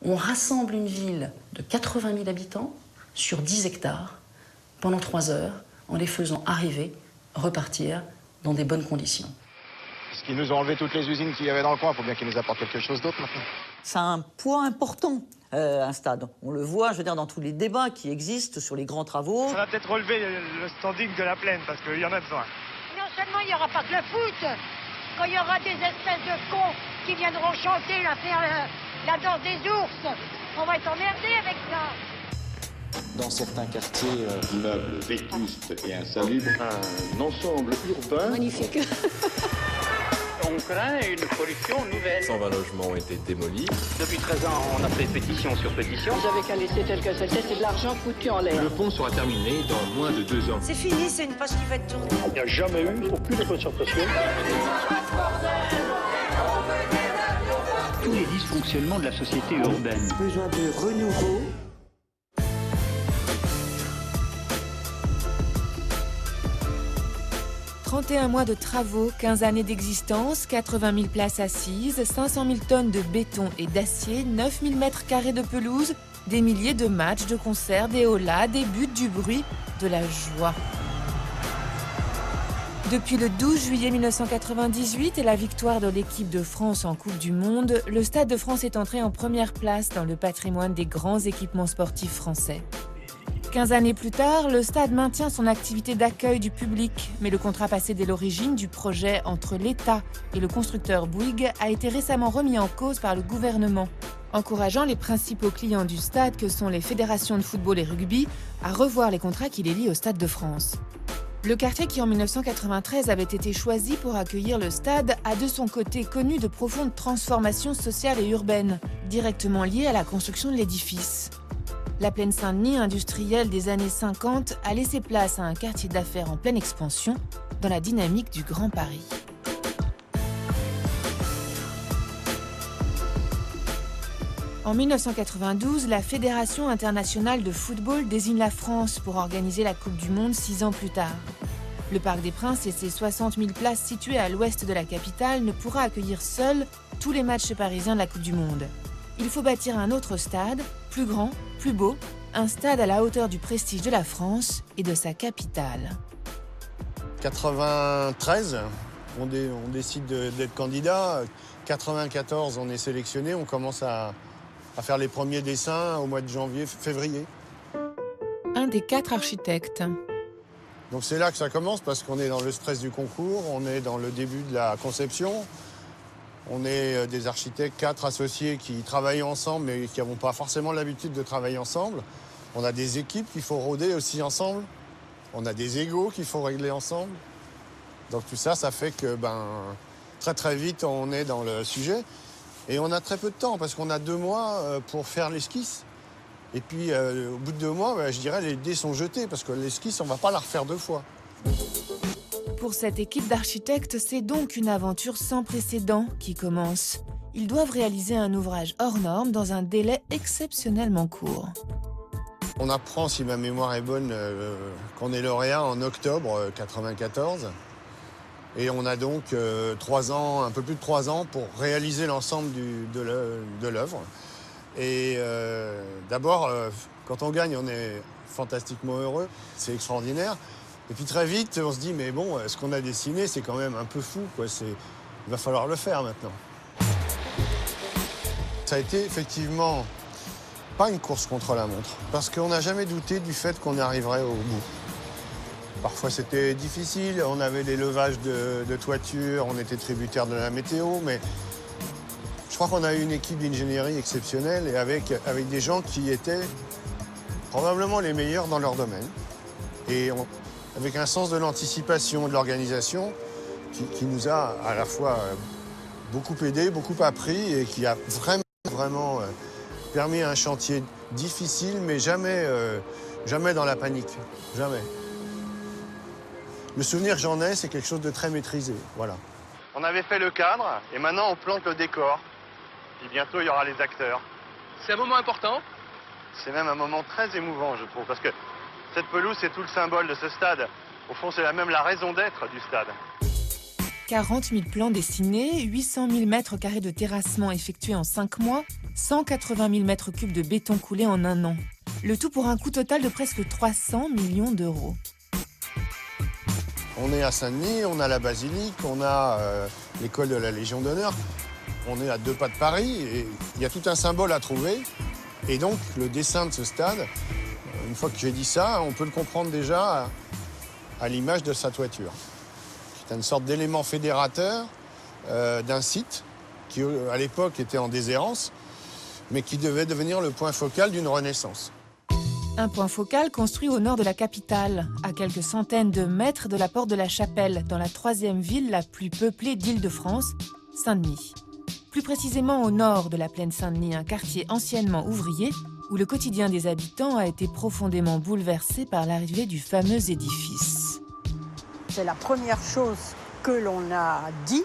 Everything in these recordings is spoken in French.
On rassemble une ville de 80 000 habitants sur 10 hectares pendant 3 heures en les faisant arriver, repartir dans des bonnes conditions. Parce qu'ils nous ont enlevé toutes les usines qu'il y avait dans le coin, il faut bien qu'ils nous apportent quelque chose d'autre maintenant. Ça a un poids important, un stade. On le voit, je veux dire, dans tous les débats qui existent sur les grands travaux. Ça va peut-être relever le standing de la plaine, parce qu'il y en a besoin. Non seulement il n'y aura pas que le foot, quand il y aura des espèces de cons qui viendront chanter, faire la danse des ours, on va être emmerdés avec ça. Dans certains quartiers, immeubles vétustes et insalubres, un ensemble urbain Magnifique. On craint une pollution nouvelle. 120 logements ont été démolis. Depuis 13 ans, on a fait pétition sur pétition. Vous avez qu'à laisser tel que c'était, c'est de l'argent foutu en l'air. Le pont sera terminé dans moins de 2 ans. C'est fini, c'est une page qui va être tournée. Il n'y a jamais eu aucune concertation. Tous les dysfonctionnements de la société urbaine. Besoin de renouveau. « 31 mois de travaux, 15 années d'existence, 80 000 places assises, 500 000 tonnes de béton et d'acier, 9 000 mètres carrés de pelouse, des milliers de matchs, de concerts, des holas, des buts, du bruit, de la joie. » Depuis le 12 juillet 1998 et la victoire de l'équipe de France en Coupe du Monde, le Stade de France est entré en première place dans le patrimoine des grands équipements sportifs français. 15 années plus tard, le stade maintient son activité d'accueil du public, mais le contrat passé dès l'origine du projet entre l'État et le constructeur Bouygues a été récemment remis en cause par le gouvernement, encourageant les principaux clients du stade, que sont les fédérations de football et rugby, à revoir les contrats qui les lient au Stade de France. Le quartier qui en 1993 avait été choisi pour accueillir le stade a de son côté connu de profondes transformations sociales et urbaines, directement liées à la construction de l'édifice. La plaine Saint-Denis industrielle des années 50 a laissé place à un quartier d'affaires en pleine expansion dans la dynamique du Grand Paris. En 1992, la Fédération internationale de football désigne la France pour organiser la Coupe du Monde 6 ans plus tard. Le Parc des Princes et ses 60 000 places situées à l'ouest de la capitale ne pourra accueillir seul tous les matchs parisiens de la Coupe du Monde. Il faut bâtir un autre stade, plus grand, plus beau, un stade à la hauteur du prestige de la France et de sa capitale. 93, on décide d'être candidat. 94, on est sélectionné, on commence à faire les premiers dessins au mois de janvier, février. Un des 4 architectes. Donc c'est là que ça commence, parce qu'on est dans le stress du concours, on est dans le début de la conception. On est des architectes, 4 associés qui travaillent ensemble, mais qui n'avont pas forcément l'habitude de travailler ensemble. On a des équipes qu'il faut rôder aussi ensemble. On a des égos qu'il faut régler ensemble. Donc tout ça, ça fait que très très vite, on est dans le sujet. Et on a très peu de temps, parce qu'on a 2 mois pour faire l'esquisse. Et puis, au bout de 2 mois, je dirais, les dés sont jetés, parce que l'esquisse, on ne va pas la refaire 2 fois. Pour cette équipe d'architectes, c'est donc une aventure sans précédent qui commence. Ils doivent réaliser un ouvrage hors norme dans un délai exceptionnellement court. On apprend, si ma mémoire est bonne, qu'on est lauréat en octobre 1994. Et on a donc 3 ans, un peu plus de 3 ans pour réaliser l'ensemble de l'œuvre. Et d'abord, quand on gagne, on est fantastiquement heureux, c'est extraordinaire. Et puis très vite, on se dit, mais bon, ce qu'on a dessiné, c'est quand même un peu fou, quoi. Il va falloir le faire maintenant. Ça a été effectivement pas une course contre la montre, parce qu'on n'a jamais douté du fait qu'on arriverait au bout. Parfois c'était difficile, on avait des levages de toiture, on était tributaire de la météo, mais je crois qu'on a eu une équipe d'ingénierie exceptionnelle et avec des gens qui étaient probablement les meilleurs dans leur domaine. Et avec un sens de l'anticipation, de l'organisation, qui nous a à la fois beaucoup aidé, beaucoup appris et qui a vraiment permis un chantier difficile, mais jamais dans la panique, jamais. Le souvenir que j'en ai, c'est quelque chose de très maîtrisé, voilà. On avait fait le cadre, et maintenant on plante le décor. Puis bientôt, il y aura les acteurs. C'est un moment important. C'est même un moment très émouvant, je trouve, parce que cette pelouse, c'est tout le symbole de ce stade. Au fond, c'est même la raison d'être du stade. 40 000 plans dessinés, 800 000 mètres carrés de terrassement effectués en 5 mois, 180 000 mètres cubes de béton coulé en 1 an. Le tout pour un coût total de presque 300 millions d'euros. On est à Saint-Denis, on a la basilique, on a l'école de la Légion d'honneur. On est à 2 pas de Paris et il y a tout un symbole à trouver. Et donc, le dessin de ce stade, une fois que j'ai dit ça, on peut le comprendre déjà à l'image de sa toiture. C'est une sorte d'élément fédérateur d'un site qui, à l'époque, était en déshérence, mais qui devait devenir le point focal d'une renaissance. Un point focal construit au nord de la capitale, à quelques centaines de mètres de la porte de la Chapelle, dans la 3e ville la plus peuplée d'Île-de-France, Saint-Denis. Plus précisément au nord de la plaine Saint-Denis, un quartier anciennement ouvrier, où le quotidien des habitants a été profondément bouleversé par l'arrivée du fameux édifice. C'est la première chose que l'on a dit.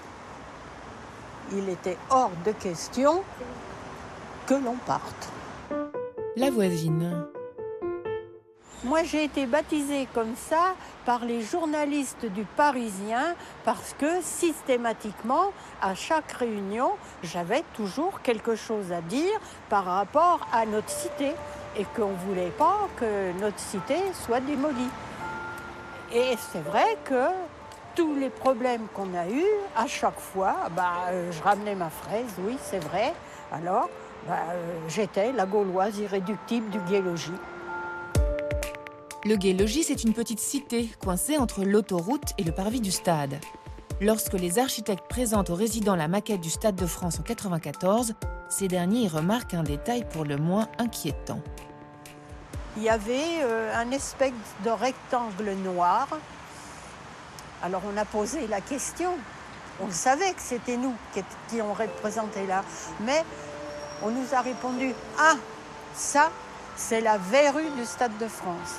Il était hors de question que l'on parte. La voisine. Moi, j'ai été baptisée comme ça par les journalistes du Parisien parce que systématiquement, à chaque réunion, j'avais toujours quelque chose à dire par rapport à notre cité et qu'on ne voulait pas que notre cité soit démolie. Et c'est vrai que tous les problèmes qu'on a eus, à chaque fois, je ramenais ma fraise, oui, c'est vrai. Alors, j'étais la Gauloise irréductible du Gai-Logis. Le Gai-Logis, c'est une petite cité coincée entre l'autoroute et le parvis du stade. Lorsque les architectes présentent aux résidents la maquette du Stade de France en 1994, ces derniers y remarquent un détail pour le moins inquiétant. Il y avait un espèce de rectangle noir. Alors on a posé la question. On savait que c'était nous qui on représentait là. Mais on nous a répondu « Ah, ça, c'est la verrue du Stade de France ».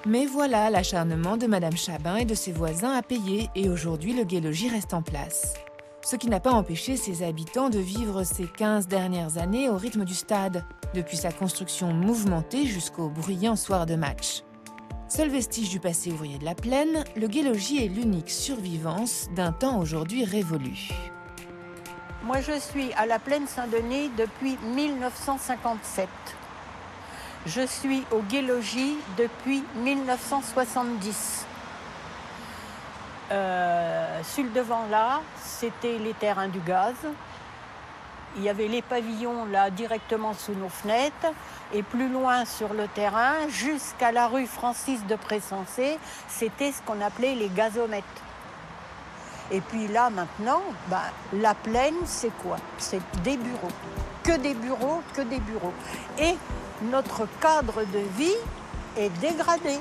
Mais voilà, l'acharnement de Madame Chabin et de ses voisins a payé et aujourd'hui le Gai-Logis reste en place. Ce qui n'a pas empêché ses habitants de vivre ces 15 dernières années au rythme du stade, depuis sa construction mouvementée jusqu'au bruyant soir de match. Seul vestige du passé ouvrier de la plaine, le Gai-Logis est l'unique survivance d'un temps aujourd'hui révolu. Moi, je suis à la plaine Saint-Denis depuis 1957. Je suis au Gai-Logis depuis 1970. Sur le devant là, c'était les terrains du gaz. Il y avait les pavillons là directement sous nos fenêtres. Et plus loin sur le terrain, jusqu'à la rue Francis de Pressensé, c'était ce qu'on appelait les gazomètres. Et puis là maintenant, la plaine, c'est quoi? C'est des bureaux. Que des bureaux, que des bureaux. Et notre cadre de vie est dégradé.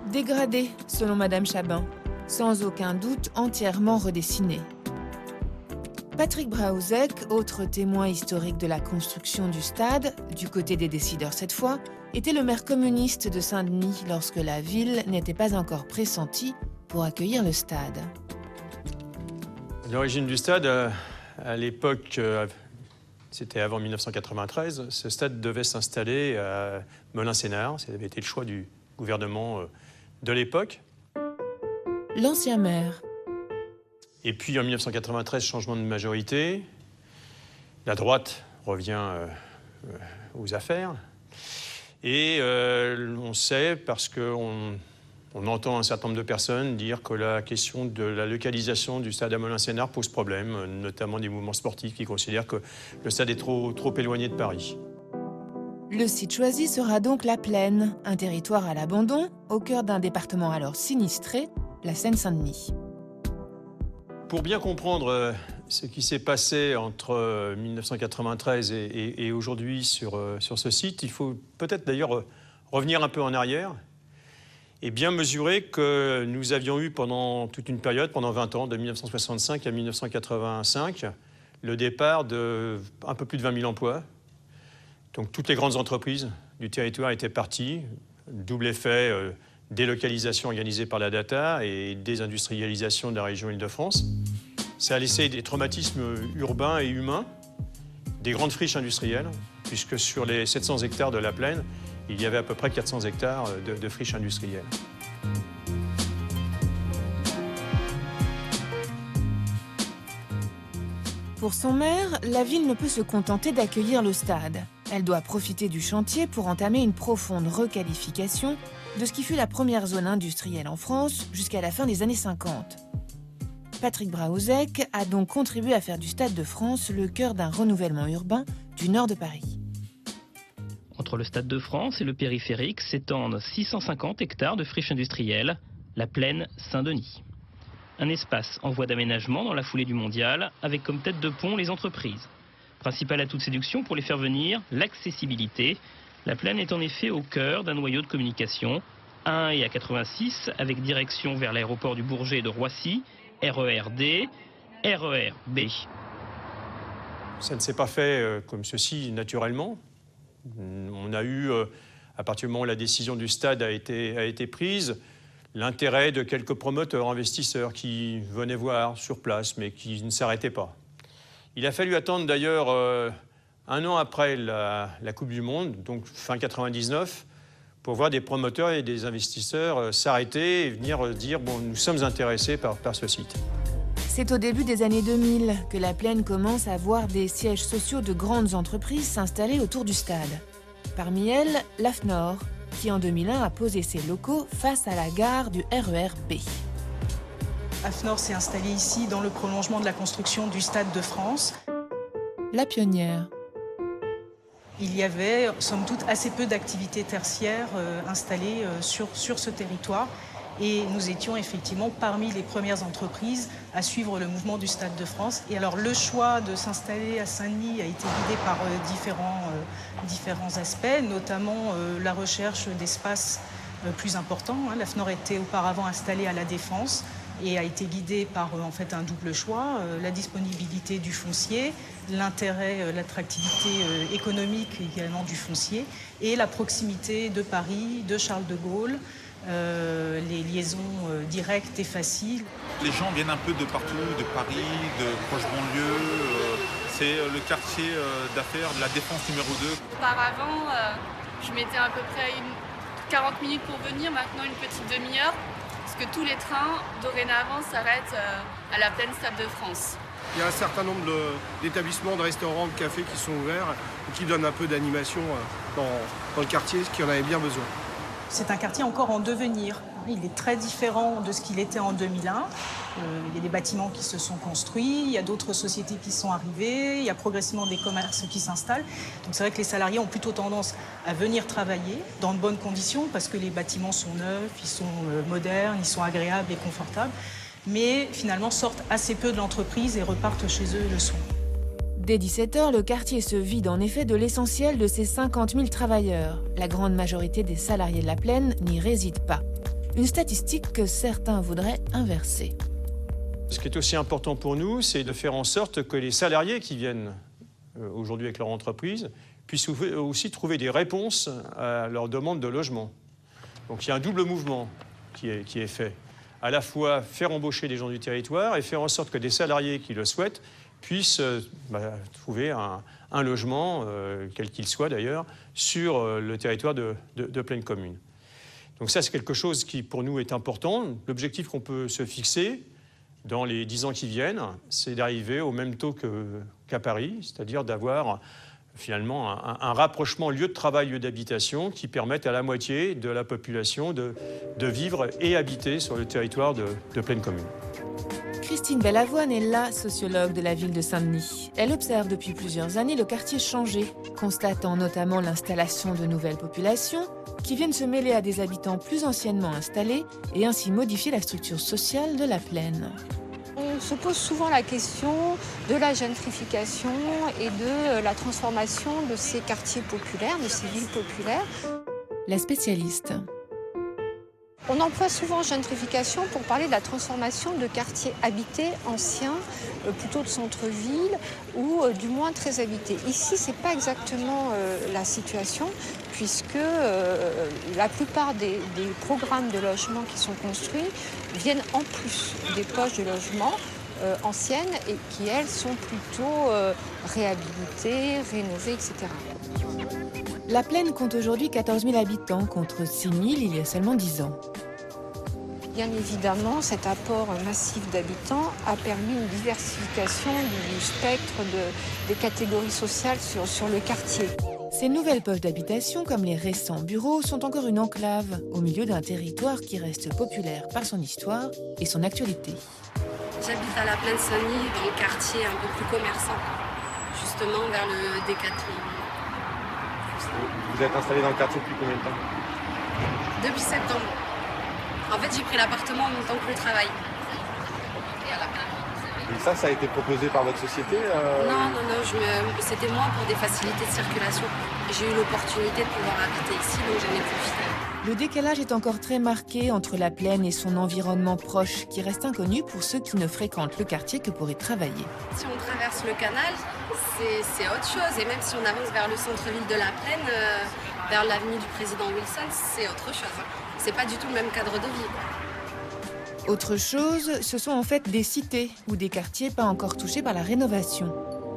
Dégradé, selon Madame Chabin, sans aucun doute entièrement redessiné. Patrick Braouzek, autre témoin historique de la construction du stade, du côté des décideurs cette fois, était le maire communiste de Saint-Denis lorsque la ville n'était pas encore pressentie pour accueillir le stade. L'origine du stade, à l'époque, c'était avant 1993, ce stade devait s'installer à Melun-Sénart. Ça avait été le choix du gouvernement de l'époque. L'ancien maire. Et puis en 1993, changement de majorité. La droite revient aux affaires. Et on sait, parce qu'on entend un certain nombre de personnes dire que la question de la localisation du stade à Melun-Sénart pose problème, notamment des mouvements sportifs qui considèrent que le stade est trop éloigné de Paris. Le site choisi sera donc la Plaine, un territoire à l'abandon, au cœur d'un département alors sinistré, la Seine-Saint-Denis. Pour bien comprendre ce qui s'est passé entre 1993 et aujourd'hui sur ce site, il faut peut-être d'ailleurs revenir un peu en arrière et bien mesurer que nous avions eu pendant toute une période, pendant 20 ans, de 1965 à 1985, le départ de un peu plus de 20 000 emplois. Donc toutes les grandes entreprises du territoire étaient parties, double effet délocalisation organisée par la data et désindustrialisation de la région Île-de-France. Ça a laissé des traumatismes urbains et humains, des grandes friches industrielles, puisque sur les 700 hectares de la plaine, il y avait à peu près 400 hectares de friches industrielles. pour son maire, la ville ne peut se contenter d'accueillir le stade. Elle doit profiter du chantier pour entamer une profonde requalification de ce qui fut la première zone industrielle en France jusqu'à la fin des années 50. Patrick Braouzek a donc contribué à faire du Stade de France le cœur d'un renouvellement urbain du nord de Paris. Entre le Stade de France et le périphérique s'étendent 650 hectares de friches industrielles, la plaine Saint-Denis. Un espace en voie d'aménagement dans la foulée du mondial, avec comme tête de pont les entreprises. Principal atout de séduction pour les faire venir, l'accessibilité. La plaine est en effet au cœur d'un noyau de communication, A1 et A86, avec direction vers l'aéroport du Bourget de Roissy, RER-D, RER-B. Ça ne s'est pas fait comme ceci naturellement. On a eu, à partir du moment où la décision du stade a été prise, l'intérêt de quelques promoteurs, investisseurs qui venaient voir sur place, mais qui ne s'arrêtaient pas. Il a fallu attendre d'ailleurs un an après la Coupe du Monde, donc fin 99, pour voir des promoteurs et des investisseurs s'arrêter et venir dire « bon, nous sommes intéressés par ce site ». C'est au début des années 2000 que la plaine commence à voir des sièges sociaux de grandes entreprises s'installer autour du stade. Parmi elles, l'AFNOR, qui en 2001 a posé ses locaux face à la gare du RER-B. AFNOR s'est installé ici dans le prolongement de la construction du Stade de France. La pionnière. Il y avait, somme toute, assez peu d'activités tertiaires installées sur ce territoire. Et nous étions effectivement parmi les premières entreprises à suivre le mouvement du Stade de France. Et alors le choix de s'installer à Saint-Denis a été guidé par différents aspects, notamment la recherche d'espaces plus importants. L'AFNOR était auparavant installée à La Défense et a été guidée par en fait un double choix, la disponibilité du foncier, l'intérêt, l'attractivité économique également du foncier et la proximité de Paris, de Charles de Gaulle, les liaisons directes et faciles. Les gens viennent un peu de partout, de Paris, de proche banlieue. C'est le quartier d'affaires de La Défense numéro 2. Auparavant, je mettais à peu près 40 minutes pour venir, maintenant une petite demi-heure, parce que tous les trains, dorénavant, s'arrêtent à la plaine Stade de France. Il y a un certain nombre d'établissements, de restaurants, de cafés qui sont ouverts et qui donnent un peu d'animation dans le quartier, ce qui en avait bien besoin. C'est un quartier encore en devenir. Il est très différent de ce qu'il était en 2001. Il y a des bâtiments qui se sont construits, il y a d'autres sociétés qui sont arrivées, il y a progressivement des commerces qui s'installent. Donc c'est vrai que les salariés ont plutôt tendance à venir travailler dans de bonnes conditions parce que les bâtiments sont neufs, ils sont modernes, ils sont agréables et confortables, mais finalement sortent assez peu de l'entreprise et repartent chez eux le soir. Dès 17h, le quartier se vide en effet de l'essentiel de ses 50 000 travailleurs. La grande majorité des salariés de la plaine n'y réside pas. Une statistique que certains voudraient inverser. Ce qui est aussi important pour nous, c'est de faire en sorte que les salariés qui viennent aujourd'hui avec leur entreprise puissent aussi trouver des réponses à leurs demandes de logement. Donc il y a un double mouvement qui est fait. À la fois faire embaucher des gens du territoire et faire en sorte que des salariés qui le souhaitent puissent trouver un logement, quel qu'il soit d'ailleurs, sur le territoire de Plaine Commune. Donc ça, c'est quelque chose qui, pour nous, est important. L'objectif qu'on peut se fixer dans les 10 ans qui viennent, c'est d'arriver au même taux qu'à Paris, c'est-à-dire d'avoir finalement un rapprochement lieu de travail, lieu d'habitation qui permette à la moitié de la population de vivre et habiter sur le territoire de Plaine Commune. Christine Bellavoine est la sociologue de la ville de Saint-Denis. Elle observe depuis plusieurs années le quartier changer, constatant notamment l'installation de nouvelles populations qui viennent se mêler à des habitants plus anciennement installés et ainsi modifier la structure sociale de la plaine. On se pose souvent la question de la gentrification et de la transformation de ces quartiers populaires, de ces villes populaires. La spécialiste. On emploie souvent gentrification pour parler de la transformation de quartiers habités, anciens, plutôt de centre-ville ou du moins très habités. Ici, ce n'est pas exactement la situation puisque la plupart des programmes de logement qui sont construits viennent en plus des poches de logement anciennes et qui, elles, sont plutôt réhabilitées, rénovées, etc. La plaine compte aujourd'hui 14 000 habitants contre 6 000 il y a seulement 10 ans. Bien évidemment, cet apport massif d'habitants a permis une diversification du spectre des catégories sociales sur le quartier. Ces nouvelles poches d'habitation, comme les récents bureaux, sont encore une enclave au milieu d'un territoire qui reste populaire par son histoire et son actualité. J'habite à la Plaine Saint-Denis, dans le quartier un peu plus commerçant, justement vers le Décathlon. Vous êtes installé dans le quartier depuis combien de temps? Depuis septembre. En fait, j'ai pris l'appartement en même temps que le travail. Et ça a été proposé par votre société Non, c'était moins pour des facilités de circulation. J'ai eu l'opportunité de pouvoir habiter ici, donc j'en ai profité. Le décalage est encore très marqué entre la plaine et son environnement proche, qui reste inconnu pour ceux qui ne fréquentent le quartier que pour y travailler. Si on traverse le canal, c'est autre chose. Et même si on avance vers le centre-ville de la plaine, vers l'avenue du président Wilson, c'est autre chose. C'est pas du tout le même cadre de vie. Autre chose, ce sont en fait des cités ou des quartiers pas encore touchés par la rénovation.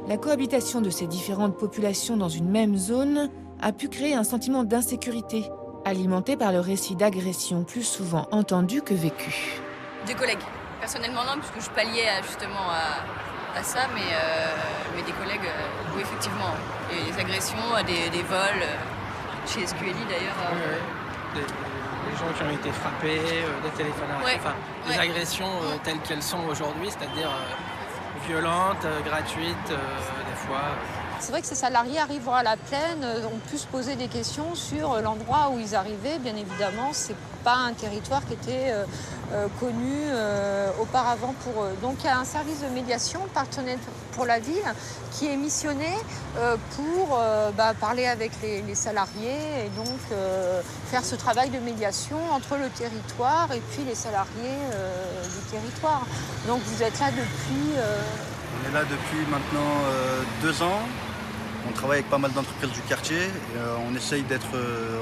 La cohabitation de ces différentes populations dans une même zone a pu créer un sentiment d'insécurité, alimenté par le récit d'agressions plus souvent entendues que vécues. Des collègues. Personnellement non, puisque je palliais justement à ça, mais des collègues, oui effectivement. Et des agressions, des vols, chez SQLI d'ailleurs. Des gens qui ont été frappés, des téléphones arrêtés, des agressions telles qu'elles sont aujourd'hui, c'est-à-dire violentes, gratuites, des fois. C'est vrai que ces salariés arrivent à la plaine, ont pu se poser des questions sur l'endroit où ils arrivaient. Bien évidemment, c'est pas un territoire qui était connu auparavant pour eux. Donc il y a un service de médiation, partenaire pour la ville, qui est missionné pour parler avec les salariés et donc faire ce travail de médiation entre le territoire et puis les salariés du territoire. Donc vous êtes là depuis... On est là depuis maintenant 2 ans. On travaille avec pas mal d'entreprises du quartier. On essaye d'être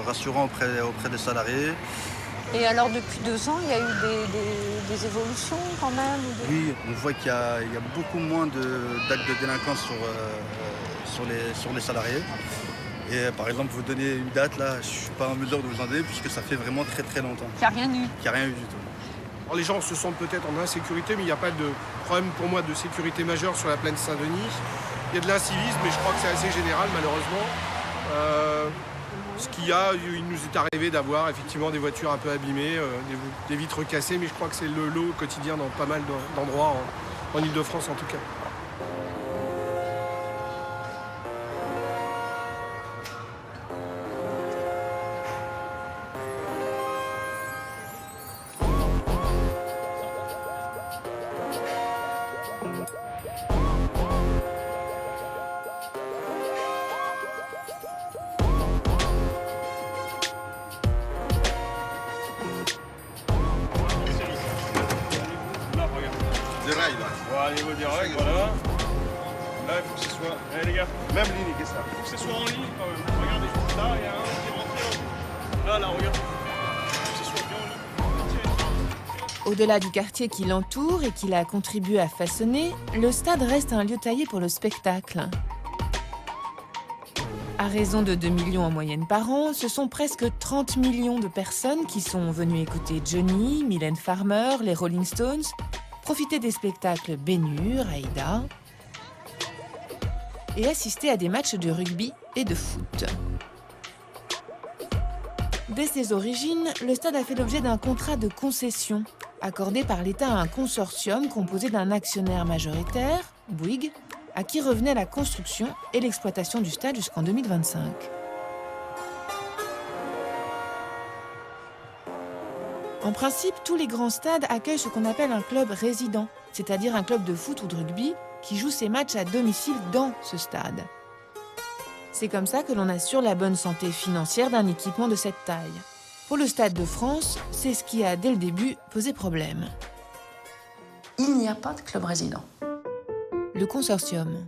rassurant auprès des salariés. Et alors depuis 2 ans, il y a eu des évolutions quand même? Oui, on voit qu'il y a beaucoup moins d'actes de délinquance sur les salariés. Et par exemple, vous donnez une date, là, je ne suis pas en mesure de vous en donner puisque ça fait vraiment très très longtemps. Il n'y a rien eu? Il n'y a rien eu du tout. Alors, les gens se sentent peut-être en insécurité, mais il n'y a pas de problème pour moi de sécurité majeure sur la plaine Saint-Denis. Il y a de l'incivisme, mais je crois que c'est assez général malheureusement. Ce qu'il y a, il nous est arrivé d'avoir effectivement des voitures un peu abîmées, des vitres cassées, mais je crois que c'est le lot quotidien dans pas mal d'endroits, en Ile-de-France en tout cas. Des rails là. Voilà, au niveau des rails, voilà. Là, il faut que ce soit. Allez les gars. Même ligne, qu'est-ce que ça? Il faut que ce soit en ligne quand même. Regardez, là, il y a un qui est rentré. Là, regarde. Il faut que ce soit bien en ligne. Au-delà du quartier qui l'entoure et qu'il a contribué à façonner, le stade reste un lieu taillé pour le spectacle. À raison de 2 millions en moyenne par an, ce sont presque 30 millions de personnes qui sont venues écouter Johnny, Mylène Farmer, les Rolling Stones, profiter des spectacles Ben Hur, Aïda et assister à des matchs de rugby et de foot. Dès ses origines, le stade a fait l'objet d'un contrat de concession accordé par l'État à un consortium composé d'un actionnaire majoritaire, Bouygues, à qui revenait la construction et l'exploitation du stade jusqu'en 2025. En principe, tous les grands stades accueillent ce qu'on appelle un club résident, c'est-à-dire un club de foot ou de rugby qui joue ses matchs à domicile dans ce stade. C'est comme ça que l'on assure la bonne santé financière d'un équipement de cette taille. Pour le Stade de France, c'est ce qui a, dès le début, posé problème. Il n'y a pas de club résident. Le consortium.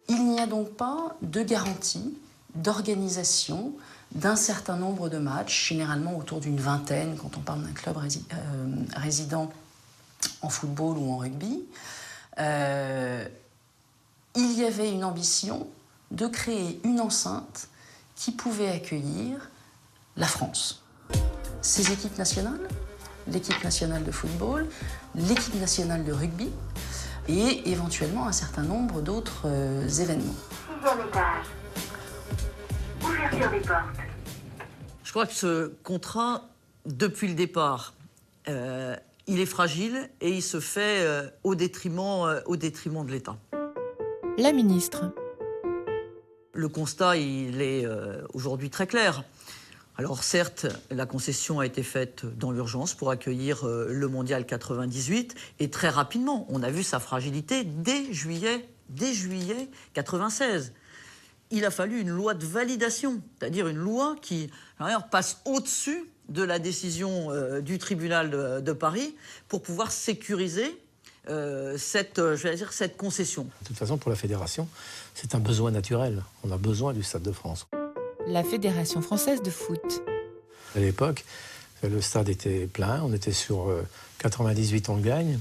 Il n'y a donc pas de garantie d'organisation d'un certain nombre de matchs, généralement autour d'une vingtaine, quand on parle d'un club résident en football ou en rugby. Il y avait une ambition de créer une enceinte qui pouvait accueillir la France. Ces équipes nationales l'équipe nationale de football, l'équipe nationale de rugby et éventuellement un certain nombre d'autres événements. 6e étage. Ouverture des portes. Je crois que ce contrat, depuis le départ, il est fragile et il se fait au détriment de l'État. La ministre. Le constat, il est aujourd'hui très clair. Alors certes, la concession a été faite dans l'urgence pour accueillir le Mondial 98 et très rapidement, on a vu sa fragilité dès juillet 96. Il a fallu une loi de validation, c'est-à-dire une loi qui passe au-dessus de la décision du tribunal de Paris pour pouvoir sécuriser cette concession. De toute façon, pour la fédération, c'est un besoin naturel. On a besoin du Stade de France. La Fédération française de foot. À l'époque, le stade était plein. On était sur 98, on le gagne.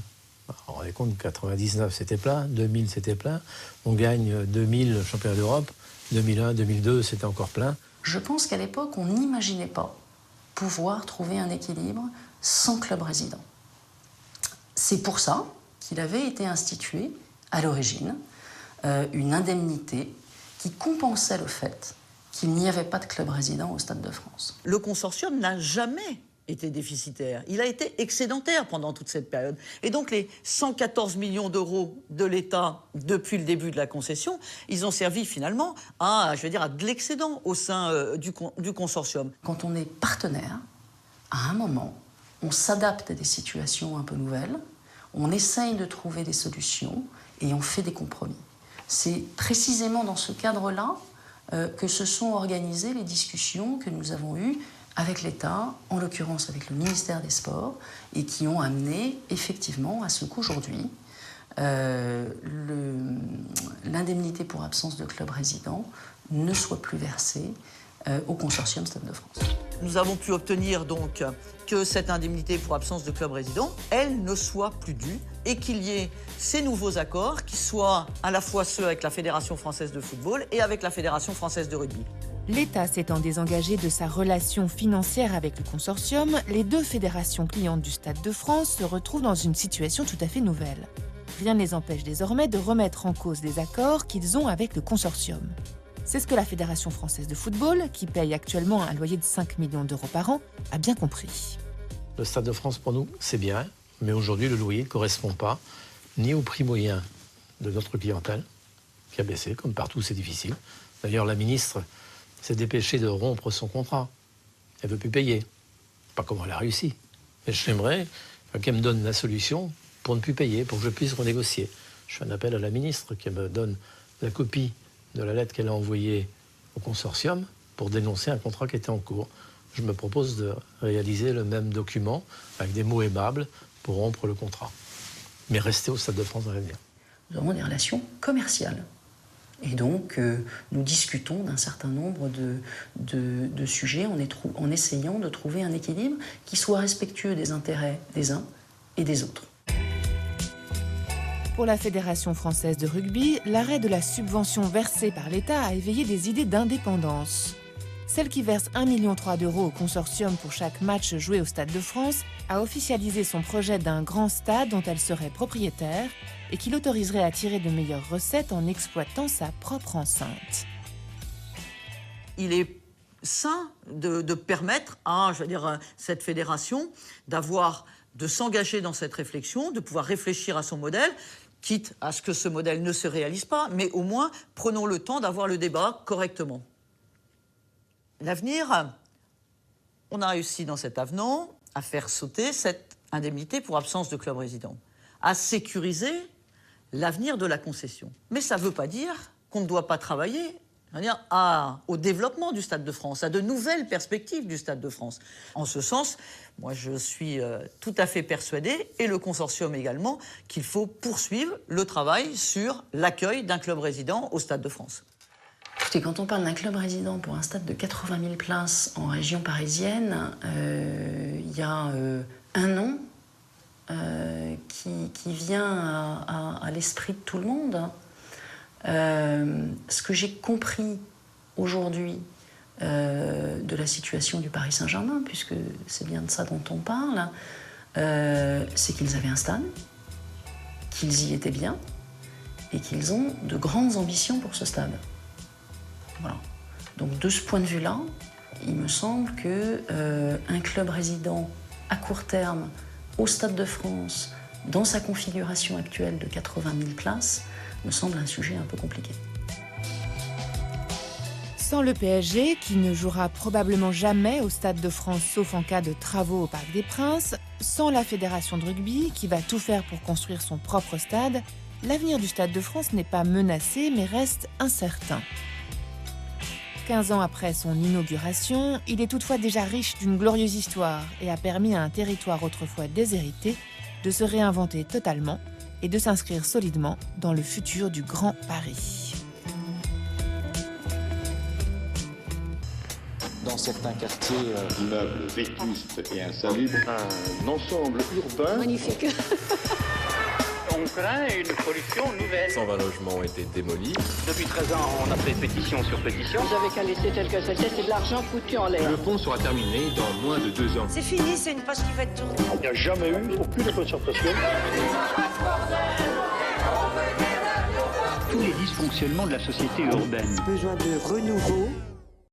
On rendait compte que 99, c'était plein. 2000, c'était plein. On gagne 2000 championnats d'Europe. 2001, 2002, c'était encore plein. Je pense qu'à l'époque, on n'imaginait pas pouvoir trouver un équilibre sans club résident. C'est pour ça qu'il avait été institué, à l'origine, une indemnité qui compensait le fait qu'il n'y avait pas de club résident au Stade de France. Le consortium n'a jamais été déficitaire. Il a été excédentaire pendant toute cette période. Et donc les 114 millions d'euros de l'État depuis le début de la concession, ils ont servi finalement à de l'excédent au sein du consortium. Quand on est partenaire, à un moment, on s'adapte à des situations un peu nouvelles, on essaye de trouver des solutions et on fait des compromis. C'est précisément dans ce cadre-là que se sont organisées les discussions que nous avons eues avec l'État, en l'occurrence avec le ministère des Sports, et qui ont amené effectivement à ce qu'aujourd'hui, l'indemnité pour absence de club résident ne soit plus versée au consortium Stade de France. Nous avons pu obtenir donc que cette indemnité pour absence de club résident, elle ne soit plus due et qu'il y ait ces nouveaux accords qui soient à la fois ceux avec la Fédération française de football et avec la Fédération française de rugby. L'État s'étant désengagé de sa relation financière avec le consortium, les deux fédérations clientes du Stade de France se retrouvent dans une situation tout à fait nouvelle. Rien ne les empêche désormais de remettre en cause les accords qu'ils ont avec le consortium. C'est ce que la Fédération française de football, qui paye actuellement un loyer de 5 millions d'euros par an, a bien compris. Le Stade de France, pour nous, c'est bien, mais aujourd'hui, le loyer ne correspond pas ni au prix moyen de notre clientèle, qui a baissé, comme partout, c'est difficile. D'ailleurs, la ministre s'est dépêchée de rompre son contrat. Elle ne veut plus payer. Pas comment elle a réussi. Mais j'aimerais qu'elle me donne la solution pour ne plus payer, pour que je puisse renégocier. Je fais un appel à la ministre qu'elle me donne la copie de la lettre qu'elle a envoyée au consortium pour dénoncer un contrat qui était en cours. Je me propose de réaliser le même document avec des mots aimables pour rompre le contrat, mais rester au Stade de France dans l'avenir. Nous avons des relations commerciales. Et donc, nous discutons d'un certain nombre de sujets en essayant de trouver un équilibre qui soit respectueux des intérêts des uns et des autres. Pour la Fédération française de rugby, l'arrêt de la subvention versée par l'État a éveillé des idées d'indépendance. Celle qui verse 1,3 million d'euros au consortium pour chaque match joué au Stade de France a officialisé son projet d'un grand stade dont elle serait propriétaire et qui l'autoriserait à tirer de meilleures recettes en exploitant sa propre enceinte. Il est sain de permettre à cette fédération de s'engager dans cette réflexion, de pouvoir réfléchir à son modèle, quitte à ce que ce modèle ne se réalise pas, mais au moins prenons le temps d'avoir le débat correctement. L'avenir, on a réussi dans cet avenant à faire sauter cette indemnité pour absence de club résident, à sécuriser l'avenir de la concession. Mais ça ne veut pas dire qu'on ne doit pas travailler au développement du Stade de France, à de nouvelles perspectives du Stade de France. En ce sens, moi je suis tout à fait persuadé, et le consortium également, qu'il faut poursuivre le travail sur l'accueil d'un club résident au Stade de France. Écoutez, quand on parle d'un club résident pour un stade de 80 000 places en région parisienne, il y a un nom qui vient à l'esprit de tout le monde. Ce que j'ai compris aujourd'hui de la situation du Paris Saint-Germain, puisque c'est bien de ça dont on parle, c'est qu'ils avaient un stade, qu'ils y étaient bien et qu'ils ont de grandes ambitions pour ce stade. Voilà. Donc de ce point de vue-là, il me semble qu'un club résident à court terme au Stade de France, dans sa configuration actuelle de 80 000 places, me semble un sujet un peu compliqué. Sans le PSG, qui ne jouera probablement jamais au Stade de France sauf en cas de travaux au Parc des Princes, sans la Fédération de rugby, qui va tout faire pour construire son propre stade, l'avenir du Stade de France n'est pas menacé, mais reste incertain. 15 ans après son inauguration, il est toutefois déjà riche d'une glorieuse histoire et a permis à un territoire autrefois déshérité de se réinventer totalement et de s'inscrire solidement dans le futur du Grand Paris. Dans certains quartiers, immeubles vétustes et insalubres, un ensemble urbain magnifique. On craint une pollution nouvelle. 120 logements ont été démolis. Depuis 13 ans, on a fait pétition sur pétition. Vous avez qu'à laisser tel que c'était, c'est de l'argent foutu en l'air. Le pont sera terminé dans moins de 2 ans. C'est fini, c'est une page qui va être tournée. Il n'y a jamais eu aucune concertation. Tous les dysfonctionnements de la société urbaine. Besoin de renouveau,